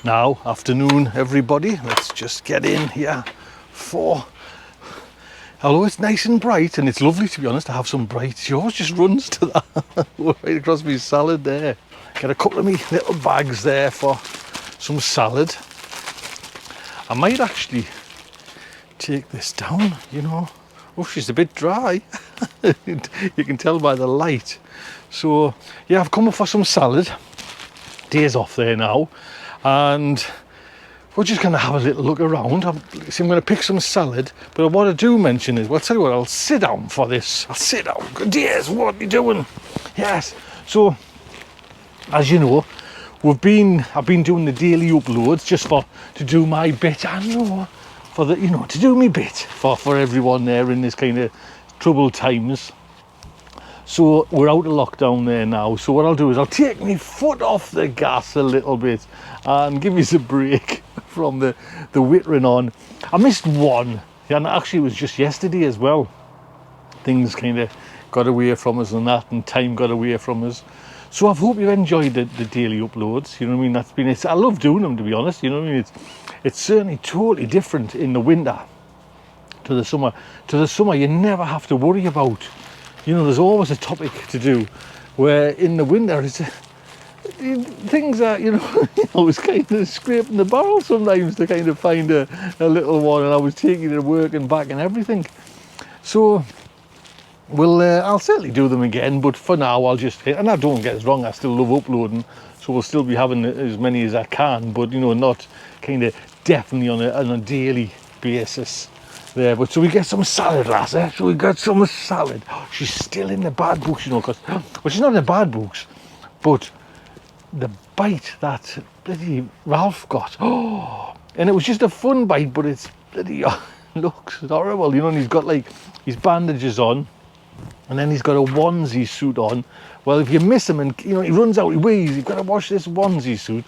Now, afternoon everybody, let's just get in here for, although it's nice and bright, and it's lovely to be honest to have some bright, she always just runs to that, right across my salad there. Get a couple of me little bags there for some salad. I might actually take this down, you know. Oh, she's a bit dry. You can tell by the light. So yeah, I've come up for some salad. Day's off there now, and we're just going to have a little look around. I'm going to pick some salad, but what I do mention is, well, I'll tell you what, I'll sit down for this. I'll sit down. Yes, what are you doing? Yes. So, as you know, I've been doing the daily uploads just to do my bit. I know, for the, you know, to do me bit for everyone there in this kind of troubled times. So we're out of lockdown there now. So what I'll do is I'll take my foot off the gas a little bit and give us a break from the whittering on. I missed one, and actually it was just yesterday as well. Things kind of got away from us and that, and time got away from us. So I hope you've enjoyed the daily uploads. You know what I mean? I love doing them, to be honest. You know what I mean? It's certainly totally different in the winter to the summer. To the summer, you never have to worry about. You know, there's always a topic to do. Where in the winter, things are, you know, I was kind of scraping the barrel sometimes to kind of find a little one, and I was taking it to work and back and everything. So. I'll certainly do them again, but for now I'll just, and I don't get us wrong, I still love uploading, so we'll still be having as many as I can, but you know, not kind of definitely on a daily basis there. But so we get some salad, lass, eh? So we got some salad. Oh, she's still in the bad books, you know, because, well, she's not in the bad books, but the bite that bloody Ralph got, oh, and it was just a fun bite, but it's bloody, looks horrible, you know, and he's got like his bandages on. And then he's got a onesie suit on. Well, if you miss him and, you know, he runs out, he wheezes, you've got to wash this onesie suit.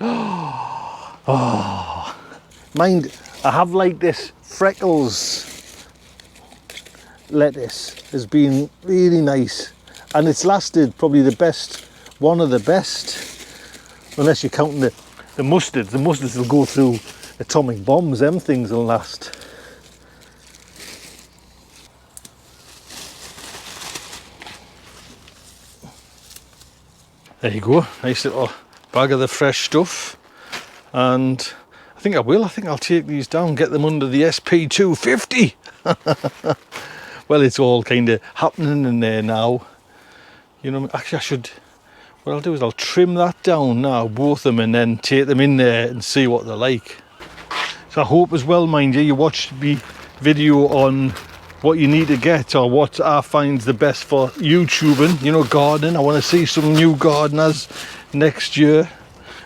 Oh. Mind, I have like this Freckles lettuce has been really nice. And it's lasted probably the best, one of the best, unless you're counting the mustards. The mustards will go through atomic bombs, them things will last. There you go, nice little bag of the fresh stuff. And I think I'll take these down, get them under the SP250. Well, it's all kind of happening in there now. You know, actually what I'll do is I'll trim that down now, both of them, and then take them in there and see what they're like. So I hope as well, mind you, you watched the video on what you need to get, or what I find the best for YouTubing, you know, gardening. I want to see some new gardeners next year.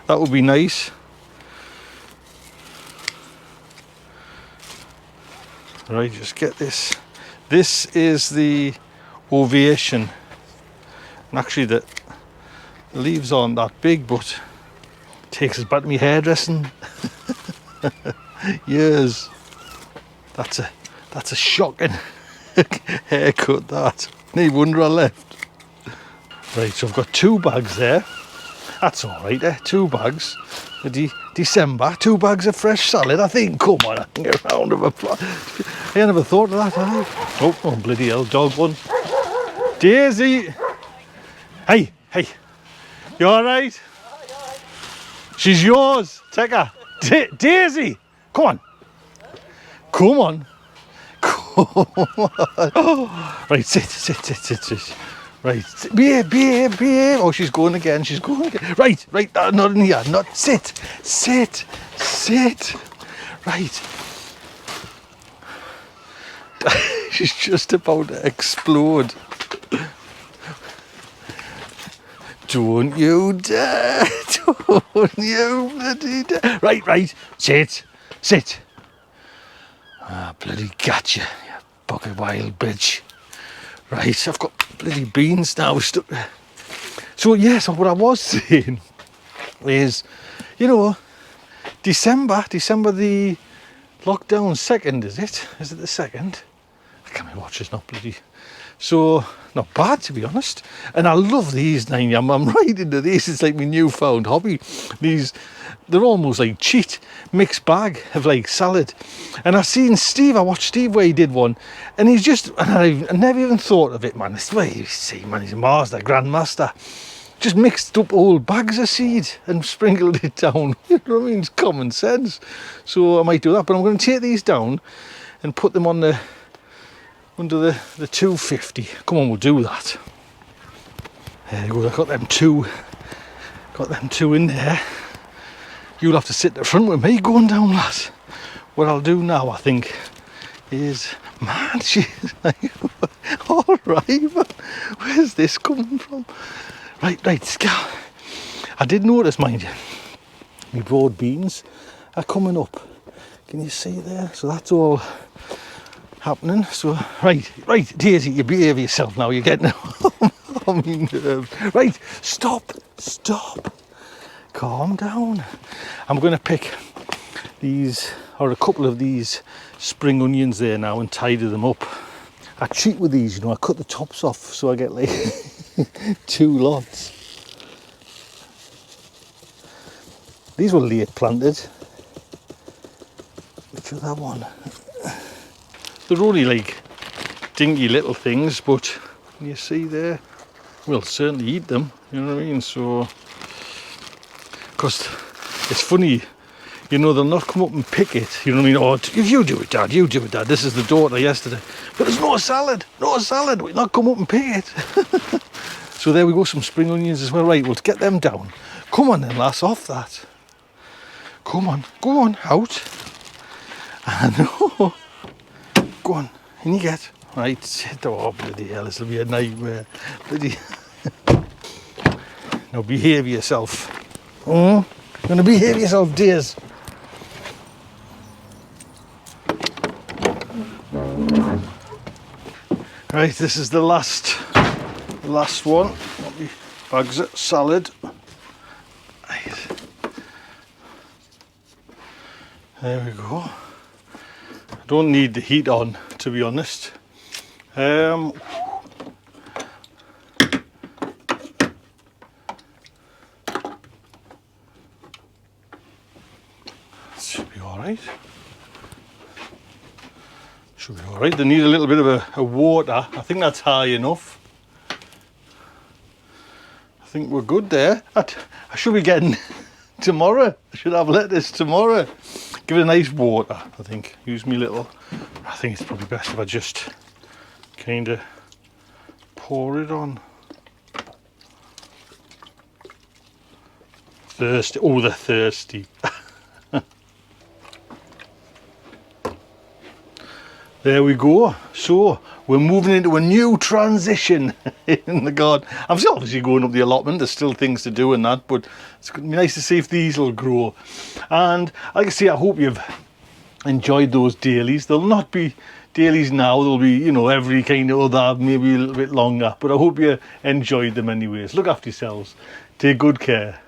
That would be nice. Right, just get this. This is the ovation. And actually the leaves aren't that big, but it takes us back to my hairdressing years. That's a shocking haircut, that. No wonder I left. Right, so I've got 2 bags there. That's all right, eh? 2 bags. December, 2 bags of fresh salad, I think. Come on, I can get a round of applause. I never thought of that, have I? Oh, bloody hell, dog one. Daisy! Hey, you all right? She's yours. Take her. Daisy! Come on. Right, sit. Right, behave. Oh, she's going again. Right, not in here. Not sit. Right. She's just about to explode. Don't you dare. Don't you bloody dare. Right. Sit. Ah, bloody gotcha, you bucket wild bitch. Right, I've got bloody beans now stuck there. So yes, what I was saying is, you know, December the lockdown 2nd, is it? Is it the 2nd? I can't watch this, not bloody So not bad, to be honest. And I love these 9 yam. I'm right into these. It's like my newfound hobby. They're almost like cheat mixed bag of like salad. And I've seen Steve, I watched Steve where he did one, and he's just, and I never even thought of it, man. It's the way you see, man, he's a master, grandmaster. Just mixed up old bags of seed and sprinkled it down. You know what I mean? It's common sense. So I might do that, but I'm going to take these down and put them on under the 250. Come on, we'll do that. There you go. I've got them two in there. You'll have to sit at the front with me going down, lads. What I'll do now, I think, is, man, she's like, all right, man, where's this coming from? Right, Scal. I did notice, mind you, my broad beans are coming up. Can you see there? So that's all happening. So, right, Daisy, you behave yourself now. You're getting on me nerves. Right, stop. Calm down. I'm going to pick these, or a couple of these spring onions there now and tidy them up. I cheat with these, you know, I cut the tops off so I get like 2 lots. These were late planted. Which other one? They're only like dinky little things, but you see there, we'll certainly eat them, you know what I mean? So, because it's funny, you know, they'll not come up and pick it, you know what I mean? Oh, you do it, Dad, This is the daughter yesterday. But there's no salad, we'll not come up and pick it. So there we go, some spring onions as well. Right, we'll get them down. Come on then, lass, off that. Come on, go on, out. I know. Go on, in you get. Right, oh bloody hell, this will be a nightmare. Bloody. Now behave yourself. You're going to behave yourself, dears. Right, this is the last one. Bags it, salad. Right. There we go. I don't need the heat on, to be honest. Should be alright. Should be alright. They need a little bit of a water. I think that's high enough. I think we're good there. I should be getting tomorrow. I should have lettuce tomorrow. Give it a nice water, I think. Use me little. I think it's probably best if I just kind of pour it on. Thirsty. Oh, they're thirsty. There we go. So we're moving into a new transition in the garden. I'm still obviously going up the allotment. There's still things to do and that, but it's going to be nice to see if these will grow. And like I say, I hope you've enjoyed those dailies. They'll not be dailies now. They'll be, you know, every kind of other, maybe a little bit longer. But I hope you enjoyed them anyways. Look after yourselves. Take good care.